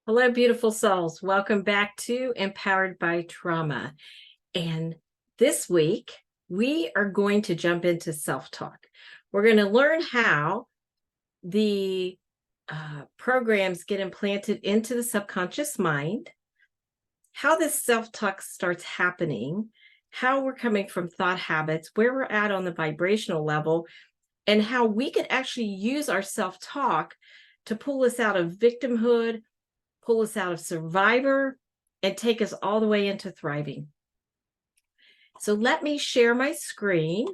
Hello, beautiful souls. Welcome back to Empowered by Trauma. And this week, we are going to jump into self-talk. We're going to learn how the programs get implanted into the subconscious mind, how this self-talk starts happening, how we're coming from thought habits, where we're at on the vibrational level, and how we can actually use our self-talk to pull us out of victimhood, pull us out of survivor, and take us all the way into thriving. So let me share my screen.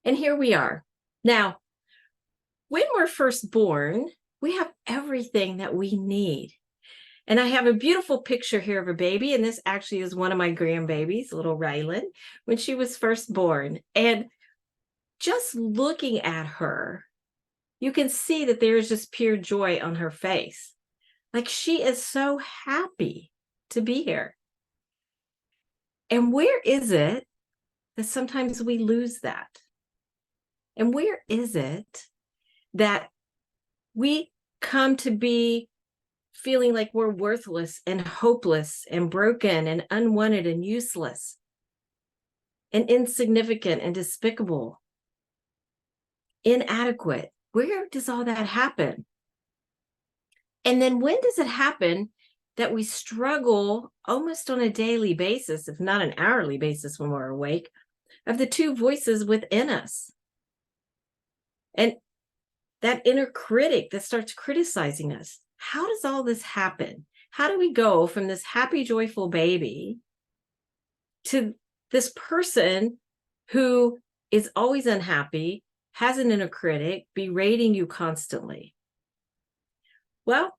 And here we are. Now, when we're first born, we have everything that we need. And I have a beautiful picture here of a baby, and this actually is one of my grandbabies, little Rylan, when she was first born. And just looking at her, you can see that there is just pure joy on her face. Like she is so happy to be here. And where is it that sometimes we lose that? And where is it that we come to be feeling like we're worthless and hopeless and broken and unwanted and useless and insignificant and despicable, inadequate? Where does all that happen? And then when does it happen that we struggle almost on a daily basis, if not an hourly basis when we're awake, of the two voices within us? And that inner critic that starts criticizing us. How does all this happen? How do we go from this happy, joyful baby to this person who is always unhappy, has an inner critic, berating you constantly? Well,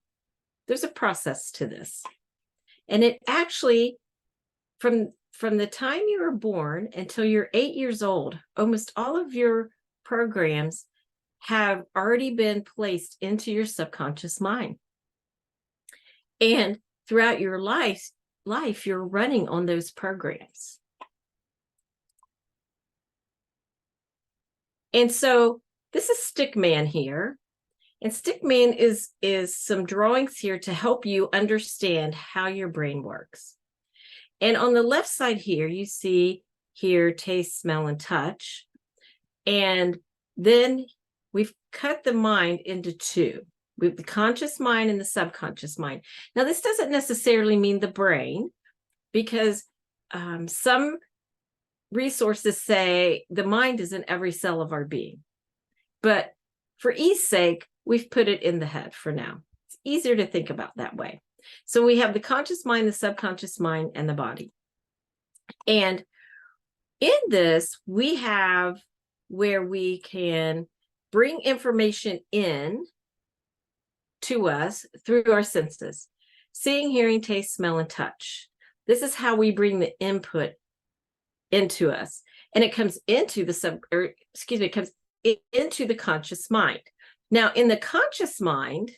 there's a process to this. And it actually, from the time you were born until you're 8 years old, almost all of your programs have already been placed into your subconscious mind. And throughout your life, you're running on those programs. And so this is Stickman here. And Stickman is some drawings here to help you understand how your brain works. And on the left side here, you see here taste, smell, and touch. And then we've cut the mind into two. We have the conscious mind and the subconscious mind. Now, this doesn't necessarily mean the brain, because some resources say the mind is in every cell of our being. But for ease sake, we've put it in the head for now. It's easier to think about that way. So we have the conscious mind, the subconscious mind, and the body. And in this, we have where we can bring information in to us through our senses: seeing, hearing, taste, smell, and touch. This is how we bring the input into us. And it comes into it comes into the conscious mind. Now, in the conscious mind,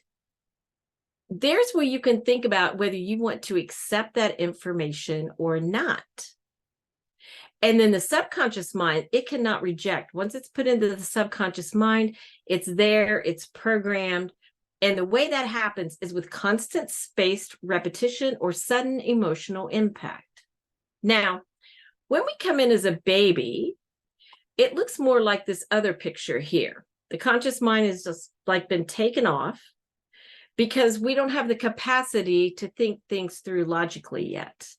there's where you can think about whether you want to accept that information or not. And then the subconscious mind, it cannot reject. Once it's put into the subconscious mind, it's there, it's programmed. And the way that happens is with constant spaced repetition or sudden emotional impact. Now, when we come in as a baby, it looks more like this other picture here. The conscious mind is just like been taken off because we don't have the capacity to think things through logically yet.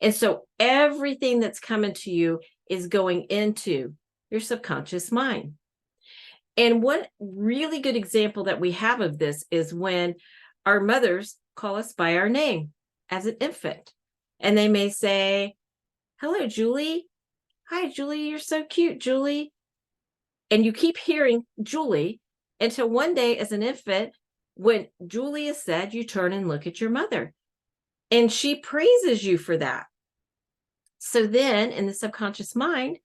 And so everything that's coming to you is going into your subconscious mind. And one really good example that we have of this is when our mothers call us by our name as an infant. And they may say, "Hello, Julie. Hi, Julie. You're so cute, Julie." And you keep hearing Julie until one day as an infant, when Julie is said, you turn and look at your mother. And she praises you for that. So then in the subconscious mind,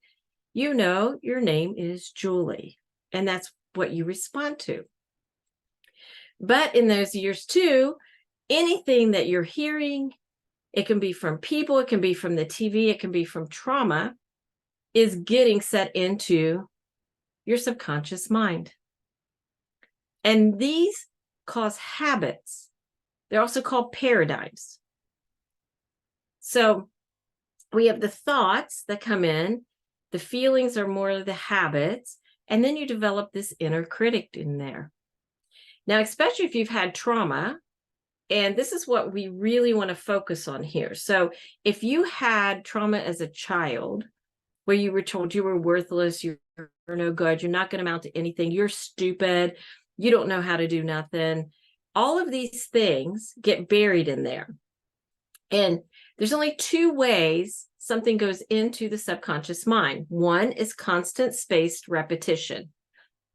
you know your name is Julie. And that's what you respond to. But in those years too, anything that you're hearing, it can be from people, it can be from the TV, it can be from trauma, is getting set into your subconscious mind. And these cause habits. They're also called paradigms. So we have the thoughts that come in, the feelings are more the habits, and then you develop this inner critic in there. Now, especially if you've had trauma, and this is what we really want to focus on here. So if you had trauma as a child, where you were told you were worthless, you're no good, you're not going to amount to anything, you're stupid, you don't know how to do nothing, all of these things get buried in there. And there's only two ways something goes into the subconscious mind. One is constant spaced repetition.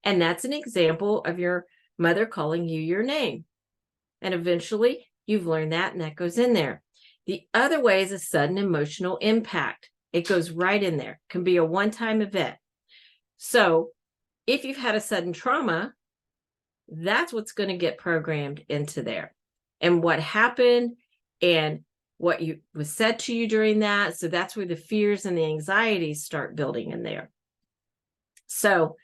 And that's an example of your mother calling you your name. And eventually you've learned that, and that goes in there. The other way is a sudden emotional impact. It goes right in there. It can be a one-time event. So if you've had a sudden trauma, that's what's going to get programmed into there. And what happened and what was said to you during that. So that's where the fears and the anxieties start building in there. So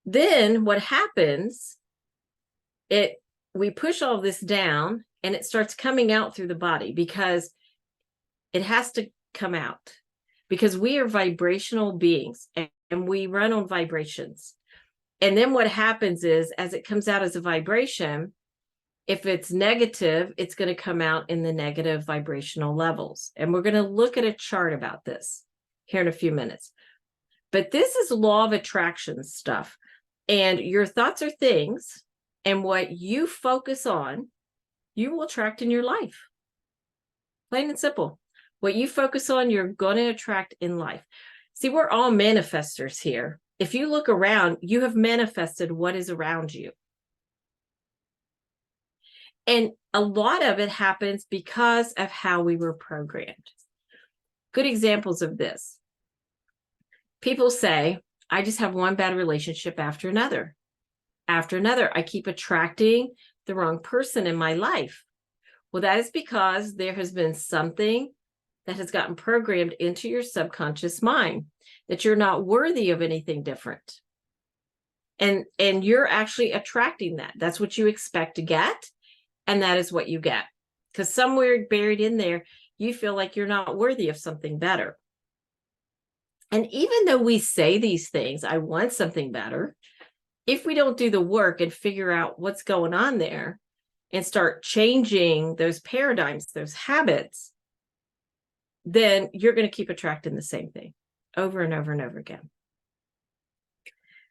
then what happens, we push all this down and it starts coming out through the body, because it has to come out, because we are vibrational beings and we run on vibrations. And then what happens is, as it comes out as a vibration, if it's negative, it's going to come out in the negative vibrational levels. And we're going to look at a chart about this here in a few minutes. But this is law of attraction stuff. And your thoughts are things, and what you focus on, you will attract in your life. Plain and simple. What you focus on, you're going to attract in life. See, we're all manifestors here. If you look around, you have manifested what is around you. And a lot of it happens because of how we were programmed. Good examples of this. People say, I just have one bad relationship after another. After another, I keep attracting the wrong person in my life. Well, that is because there has been something that has gotten programmed into your subconscious mind, that you're not worthy of anything different. And you're actually attracting that. That's what you expect to get. And that is what you get. Because somewhere buried in there, you feel like you're not worthy of something better. And even though we say these things, I want something better, if we don't do the work and figure out what's going on there and start changing those paradigms, those habits, then you're going to keep attracting the same thing over and over and over again.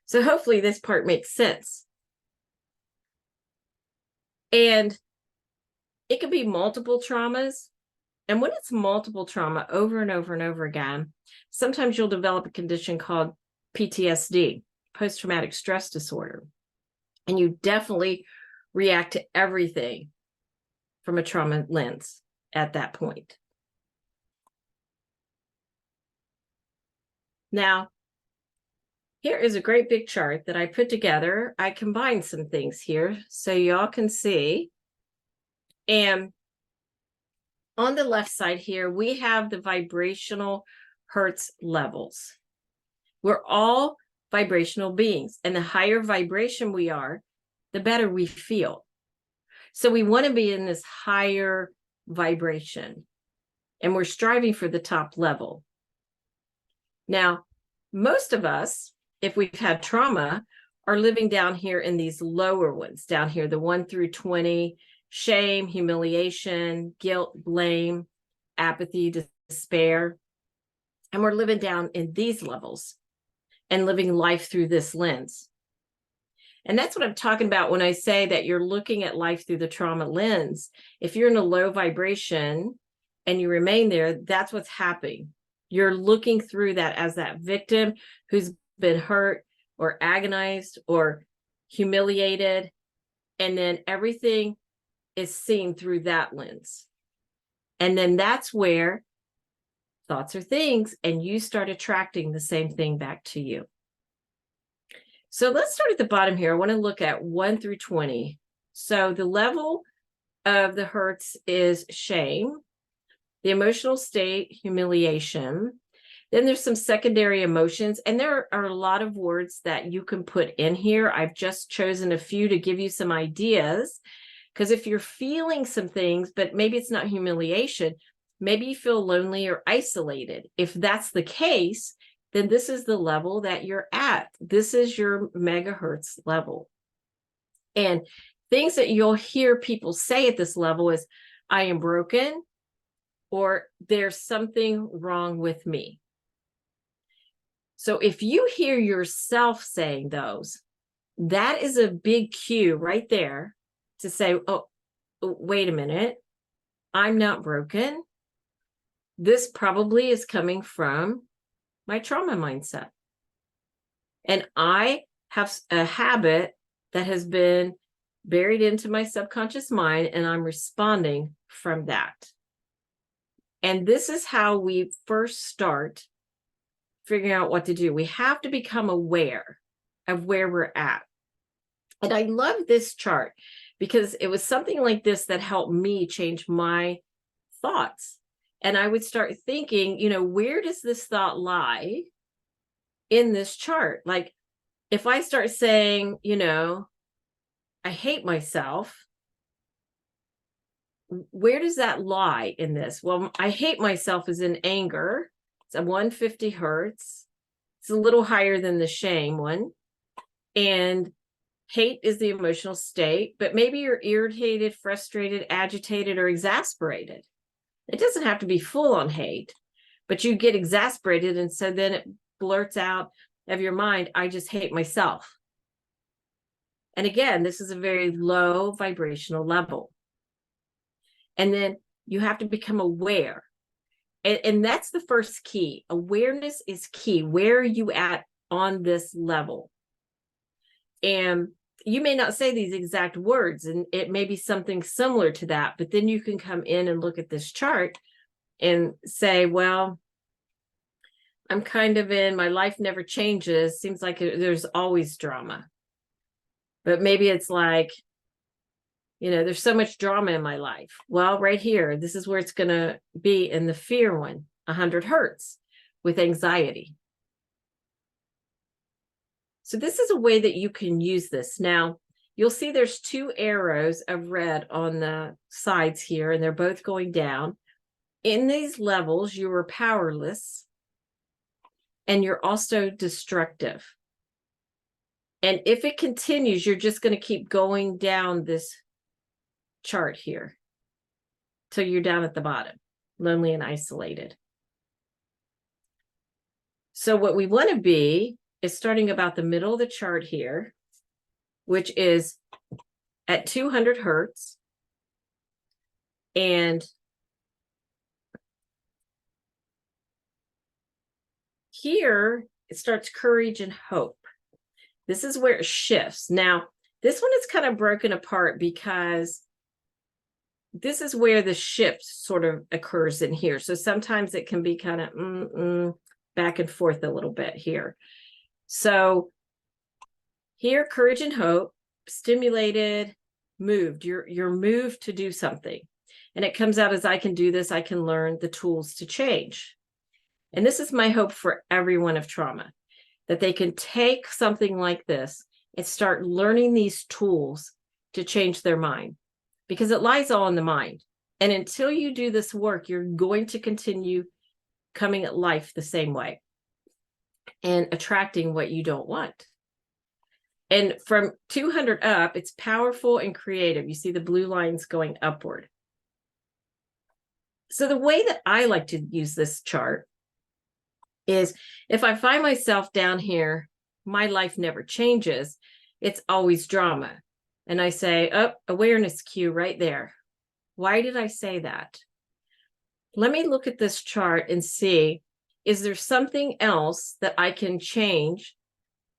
So hopefully this part makes sense. And it could be multiple traumas. And when it's multiple trauma over and over and over again, sometimes you'll develop a condition called PTSD, post-traumatic stress disorder. And you definitely react to everything from a trauma lens at that point. Now, here is a great big chart that I put together. I combined some things here so y'all can see. And on the left side here, we have the vibrational hertz levels. We're all vibrational beings, and the higher vibration we are, the better we feel. So we want to be in this higher vibration, and we're striving for the top level. Now, most of us, if we've had trauma, are living down here in these lower ones, down here, the 1 through 20, shame, humiliation, guilt, blame, apathy, despair. And we're living down in these levels and living life through this lens. And that's what I'm talking about when I say that you're looking at life through the trauma lens. If you're in a low vibration and you remain there, that's what's happening. You're looking through that as that victim who's been hurt or agonized or humiliated. And then everything is seen through that lens. And then that's where thoughts are things, and you start attracting the same thing back to you. So let's start at the bottom here. I want to look at 1 through 20. So the level of the hertz is shame, the emotional state, humiliation, Then there's some secondary emotions, and there are a lot of words that you can put in here. I've just chosen a few to give you some ideas, because if you're feeling some things, but maybe it's not humiliation, maybe you feel lonely or isolated. If that's the case, then this is the level that you're at. This is your megahertz level. And things that you'll hear people say at this level is, I am broken, or there's something wrong with me. So if you hear yourself saying those, that is a big cue right there to say, oh, wait a minute, I'm not broken. This probably is coming from my trauma mindset. And I have a habit that has been buried into my subconscious mind, and I'm responding from that. And this is how we first start figuring out what to do. We have to become aware of where we're at. And I love this chart because it was something like this that helped me change my thoughts. And I would start thinking, where does this thought lie in this chart? Like, if I start saying, I hate myself, where does that lie in this? Well, I hate myself is in anger. It's a 150 hertz. It's a little higher than the shame one. And hate is the emotional state, but maybe you're irritated, frustrated, agitated, or exasperated. It doesn't have to be full on hate, but you get exasperated. And so then it blurts out of your mind, I just hate myself. And again, this is a very low vibrational level. And then you have to become aware. And that's the first key. Awareness is key. Where are you at on this level? And you may not say these exact words, and it may be something similar to that, but then you can come in and look at this chart and say, well, I'm kind of in, my life never changes. Seems like there's always drama. But maybe it's like, there's so much drama in my life. Well, right here, this is where it's going to be in the fear one, 100 hertz with anxiety. So this is a way that you can use this. Now, you'll see there's 2 arrows of red on the sides here, and they're both going down. In these levels, you are powerless, and you're also destructive. And if it continues, you're just going to keep going down this chart here till you're down at the bottom, lonely and isolated. So what we want to be is starting about the middle of the chart here, which is at 200 hertz. And here it starts courage and hope. This is where it shifts. Now, this one is kind of broken apart because this is where the shift sort of occurs in here. So sometimes it can be kind of back and forth a little bit here. So here, courage and hope, stimulated, moved. You're moved to do something. And it comes out as I can do this, I can learn the tools to change. And this is my hope for everyone of trauma, that they can take something like this and start learning these tools to change their mind, because it lies all in the mind. And until you do this work, you're going to continue coming at life the same way and attracting what you don't want. And from 200 up, it's powerful and creative. You see the blue lines going upward. So the way that I like to use this chart is if I find myself down here, my life never changes. It's always drama. And I say, oh, awareness cue right there. Why did I say that? Let me look at this chart and see, is there something else that I can change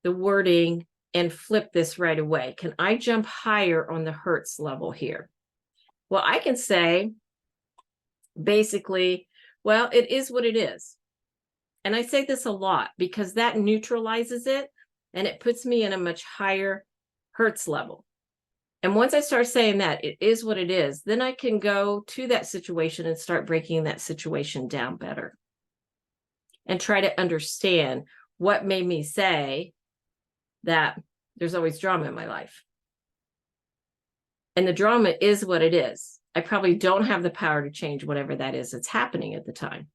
the wording and flip this right away? Can I jump higher on the hertz level here? Well, I can say, basically, well, it is what it is. And I say this a lot because that neutralizes it and it puts me in a much higher hertz level. And once I start saying that it is what it is, then I can go to that situation and start breaking that situation down better. and try to understand what made me say that there's always drama in my life. And the drama is what it is. I probably don't have the power to change whatever that is that's happening at the time.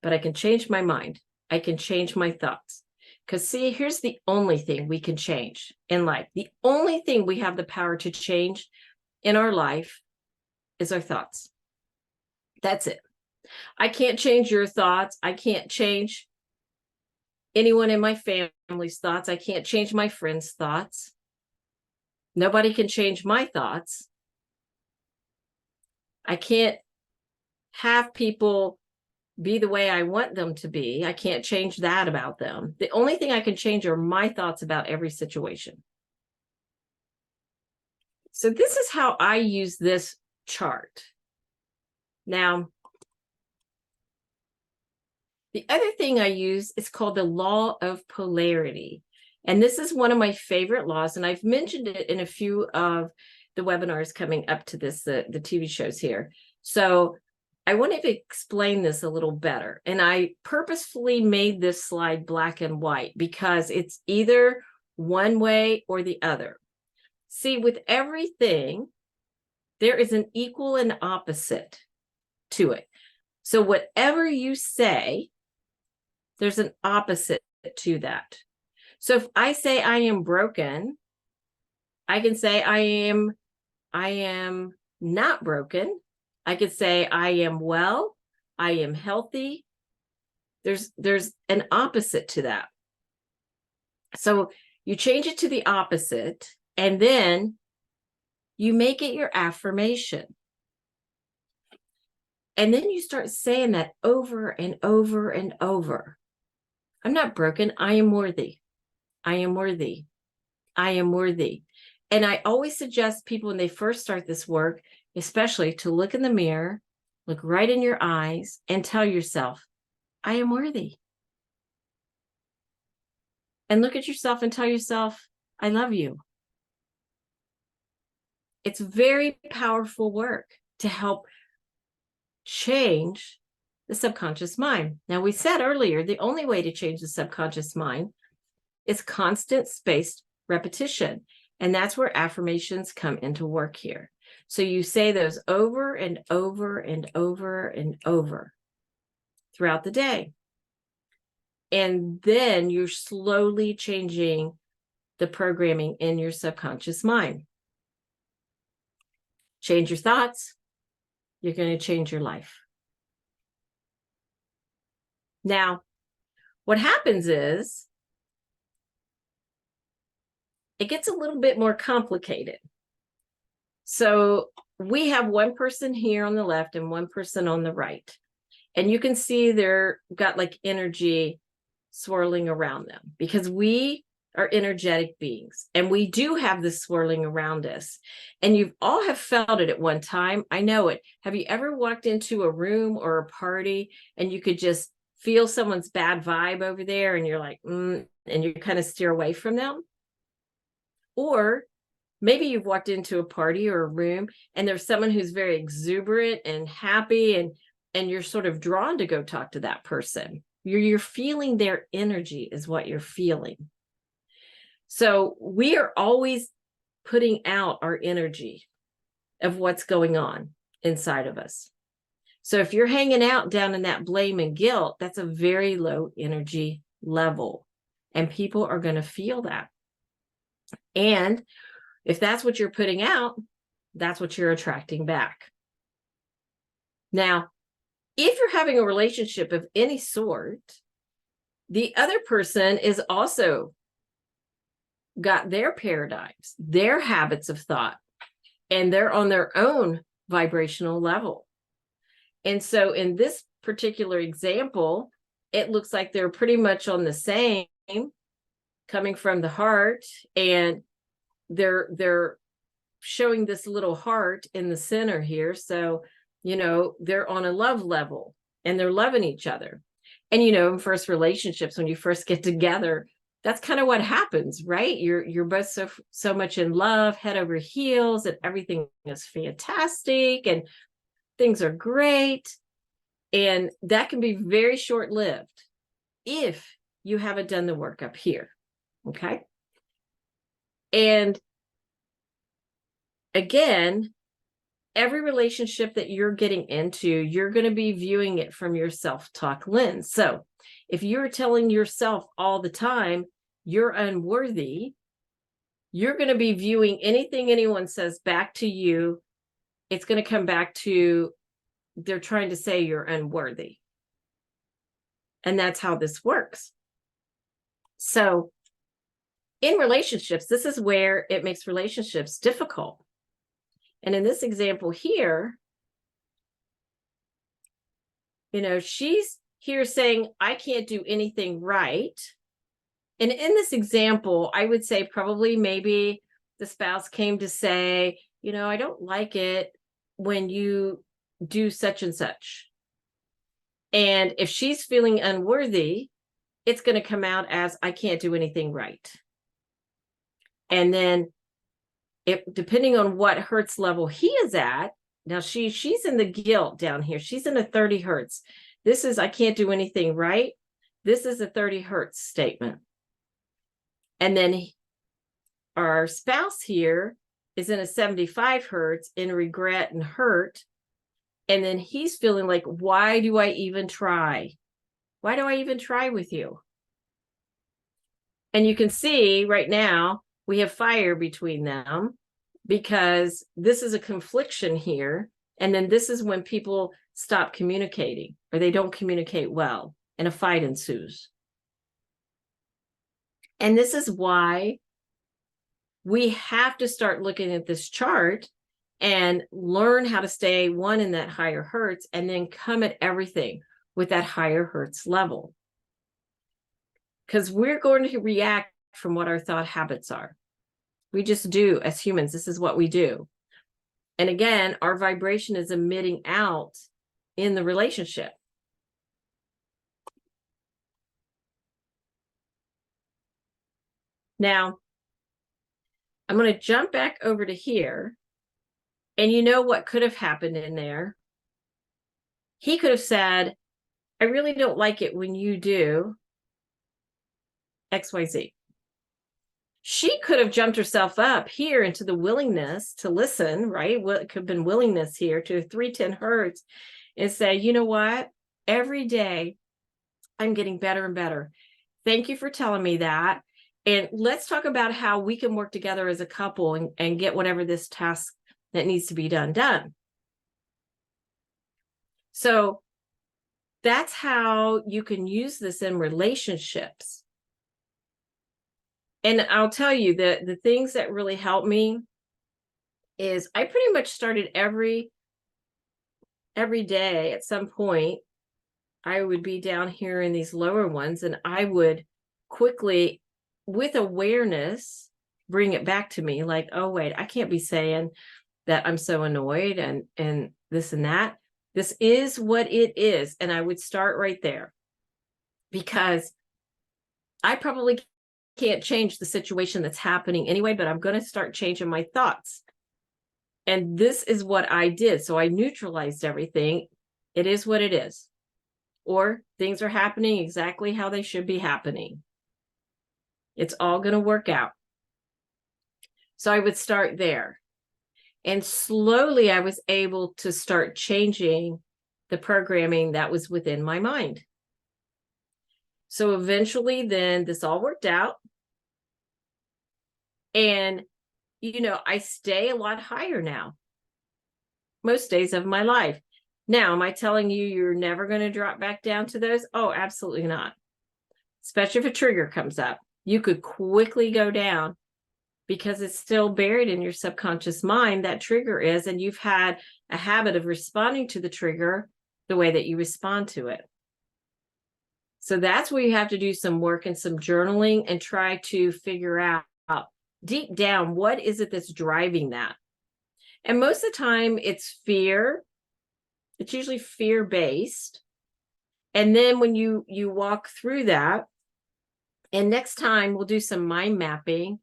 But I can change my mind. I can change my thoughts. Because see, here's the only thing we can change in life. The only thing we have the power to change in our life is our thoughts. That's it. I can't change your thoughts. I can't change anyone in my family's thoughts. I can't change my friends' thoughts. Nobody can change my thoughts. I can't have people be the way I want them to be. I can't change that about them. The only thing I can change are my thoughts about every situation. So this is how I use this chart. Now, the other thing I use is called the law of polarity. And this is one of my favorite laws, and I've mentioned it in a few of the webinars coming up to this, the TV shows here. So I wanted to explain this a little better. And I purposefully made this slide black and white because it's either one way or the other. See, with everything, there is an equal and opposite to it. So whatever you say, there's an opposite to that. So if I say I am broken, I can say I am not broken. I could say I am well, I am healthy. There's an opposite to that. So you change it to the opposite, and then you make it your affirmation. And then you start saying that over and over and over. I'm not broken. I am worthy. I am worthy. I am worthy. And I always suggest people when they first start this work, especially to look in the mirror, look right in your eyes, and tell yourself, I am worthy. And look at yourself and tell yourself, I love you. It's very powerful work to help change the subconscious mind. Now, we said earlier, the only way to change the subconscious mind is constant spaced repetition. And that's where affirmations come into work here. So you say those over and over and over and over throughout the day. And then you're slowly changing the programming in your subconscious mind. Change your thoughts, you're going to change your life. Now, what happens is it gets a little bit more complicated. So we have one person here on the left and one person on the right. And you can see they're got like energy swirling around them because we are energetic beings and we do have this swirling around us. And you all have felt it at one time. I know it. Have you ever walked into a room or a party and you could just feel someone's bad vibe over there and you're like, and you kind of steer away from them? Or maybe you've walked into a party or a room and there's someone who's very exuberant and happy and you're sort of drawn to go talk to that person. You're feeling their energy is what you're feeling. So we are always putting out our energy of what's going on inside of us. So if you're hanging out down in that blame and guilt, that's a very low energy level. And people are going to feel that. And if that's what you're putting out, that's what you're attracting back. Now, if you're having a relationship of any sort, the other person is also got their paradigms, their habits of thought, and they're on their own vibrational level. And so in this particular example, it looks like they're pretty much on the same, coming from the heart, and they're showing this little heart in the center here. So, you know, they're on a love level and they're loving each other. And, you know, in first relationships, when you first get together, that's kind of what happens, right? You're both so much in love, head over heels, and everything is fantastic and things are great. And that can be very short-lived if you haven't done the work up here. Okay. And again, every relationship that you're getting into, you're going to be viewing it from your self-talk lens. So if you're telling yourself all the time you're unworthy, you're going to be viewing anything anyone says back to you. It's going to come back to they're trying to say you're unworthy. And that's how this works. So in relationships, this is where it makes relationships difficult. And in this example here, she's here saying, I can't do anything right. And in this example, I would say probably maybe the spouse came to say, I don't like it when you do such and such. And if she's feeling unworthy, it's going to come out as, I can't do anything right. And then depending on what hertz level he is at, now she's in the guilt down here. She's in a 30 hertz. This is, I can't do anything right. This is a 30 hertz statement. And then our spouse here is in a 75 hertz in regret and hurt. And then he's feeling like, why do I even try? Why do I even try with you? And you can see right now, we have fire between them because this is a confliction here. And then this is when people stop communicating or they don't communicate well and a fight ensues. And this is why we have to start looking at this chart and learn how to stay in that higher hertz and then come at everything with that higher hertz level. Because we're going to react from what our thought habits are. We just do as humans. This is what we do. And again, our vibration is emitting out in the relationship. Now, I'm going to jump back over to here. And you know what could have happened in there? He could have said, I really don't like it when you do XYZ. She could have jumped herself up here into the willingness to listen, right? What could have been willingness here to 310 hertz and say, you know what? Every day I'm getting better and better. Thank you for telling me that. And let's talk about how we can work together as a couple and get whatever this task that needs to be done. So that's how you can use this in relationships. And I'll tell you that the things that really help me is I pretty much started every day at some point. I would be down here in these lower ones and I would quickly, with awareness, bring it back to me like, oh, wait, I can't be saying that I'm so annoyed and this and that. This is what it is. And I would start right there because I probably can't change the situation that's happening anyway, but I'm going to start changing my thoughts. And this is what I did. So I neutralized everything. It is what it is. Or things are happening exactly how they should be happening. It's all going to work out. So I would start there. And slowly I was able to start changing the programming that was within my mind. So eventually then this all worked out. And, I stay a lot higher now, most days of my life. Now, am I telling you you're never going to drop back down to those? Oh, absolutely not. Especially if a trigger comes up. You could quickly go down because it's still buried in your subconscious mind, that trigger is, and you've had a habit of responding to the trigger the way that you respond to it. So that's where you have to do some work and some journaling and try to figure out deep down, what is it that's driving that? And most of the time it's fear. It's usually fear-based. And then when you walk through that, and next time we'll do some mind mapping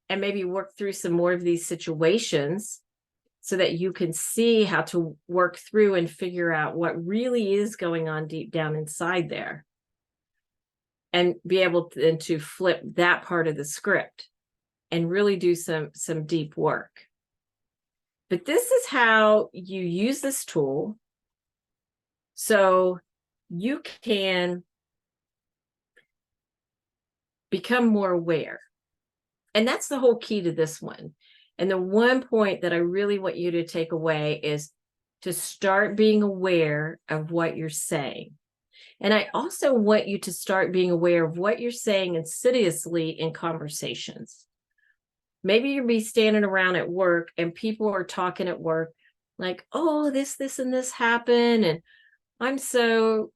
and maybe work through some more of these situations so that you can see how to work through and figure out what really is going on deep down inside there, and be able to, then to flip that part of the script and really do some deep work. But this is how you use this tool so you can become more aware. And that's the whole key to this one. And the one point that I really want you to take away is to start being aware of what you're saying. And I also want you to start being aware of what you're saying insidiously in conversations. Maybe you'll be standing around at work and people are talking at work like, oh, this, and this happened. And I'm so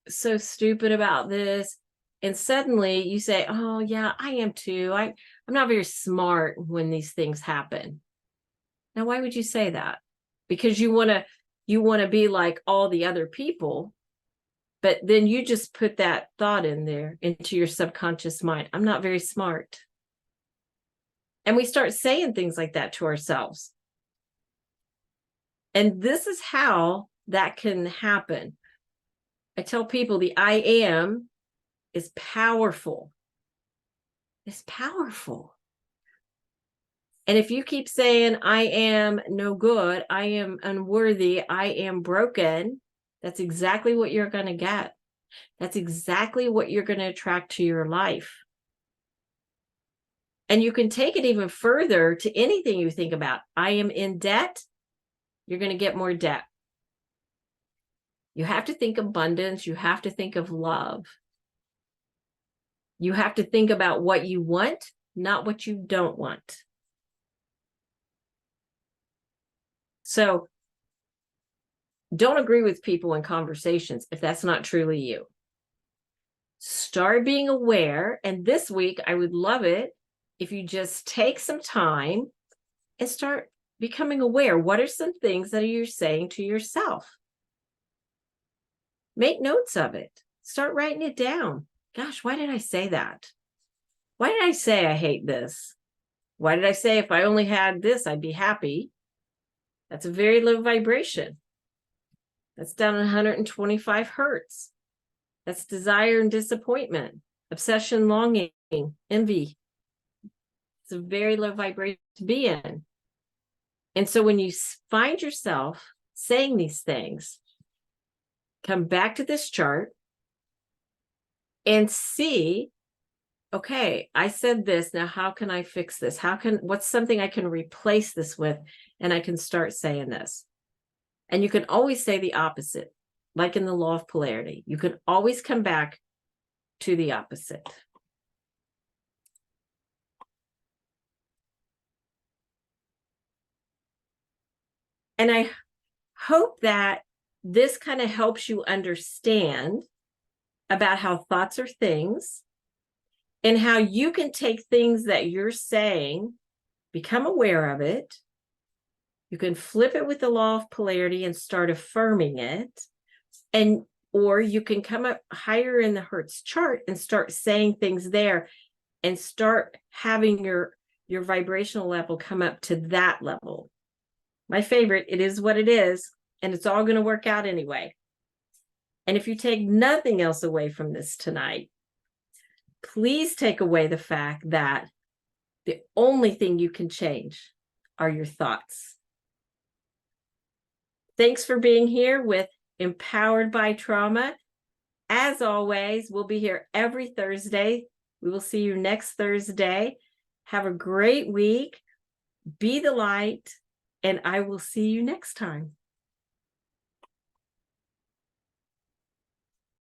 stupid about this. And suddenly you say, oh yeah, I am too. I'm not very smart when these things happen. Now, why would you say that? Because you want to be like all the other people, but then you just put that thought in there into your subconscious mind. I'm not very smart. And we start saying things like that to ourselves. And this is how that can happen. I tell people the I am is powerful. It's powerful. And if you keep saying, I am no good, I am unworthy, I am broken, that's exactly what you're going to get. That's exactly what you're going to attract to your life. And you can take it even further to anything you think about. I am in debt. You're going to get more debt. You have to think abundance. You have to think of love. You have to think about what you want, not what you don't want. So don't agree with people in conversations if that's not truly you. Start being aware. And this week, I would love it if you just take some time and start becoming aware. What are some things that you're saying to yourself? Make notes of it. Start writing it down. Gosh, why did I say that? Why did I say I hate this? Why did I say if I only had this, I'd be happy? That's a very low vibration. That's down 125 hertz. That's desire and disappointment, obsession, longing, envy. It's a very low vibration to be in. And so when you find yourself saying these things, come back to this chart and see, okay, I said this. Now, how can I fix this? What's something I can replace this with? And I can start saying this. And you can always say the opposite, like in the law of polarity. You can always come back to the opposite. And I hope that this kind of helps you understand about how thoughts are things and how you can take things that you're saying, become aware of it. You can flip it with the law of polarity and start affirming it. Or you can come up higher in the Hertz chart and start saying things there and start having your vibrational level come up to that level. My favorite, it is what it is, and it's all going to work out anyway. And if you take nothing else away from this tonight, please take away the fact that the only thing you can change are your thoughts. Thanks for being here with Empowered by Trauma. As always, we'll be here every Thursday. We will see you next Thursday. Have a great week. Be the light, and I will see you next time.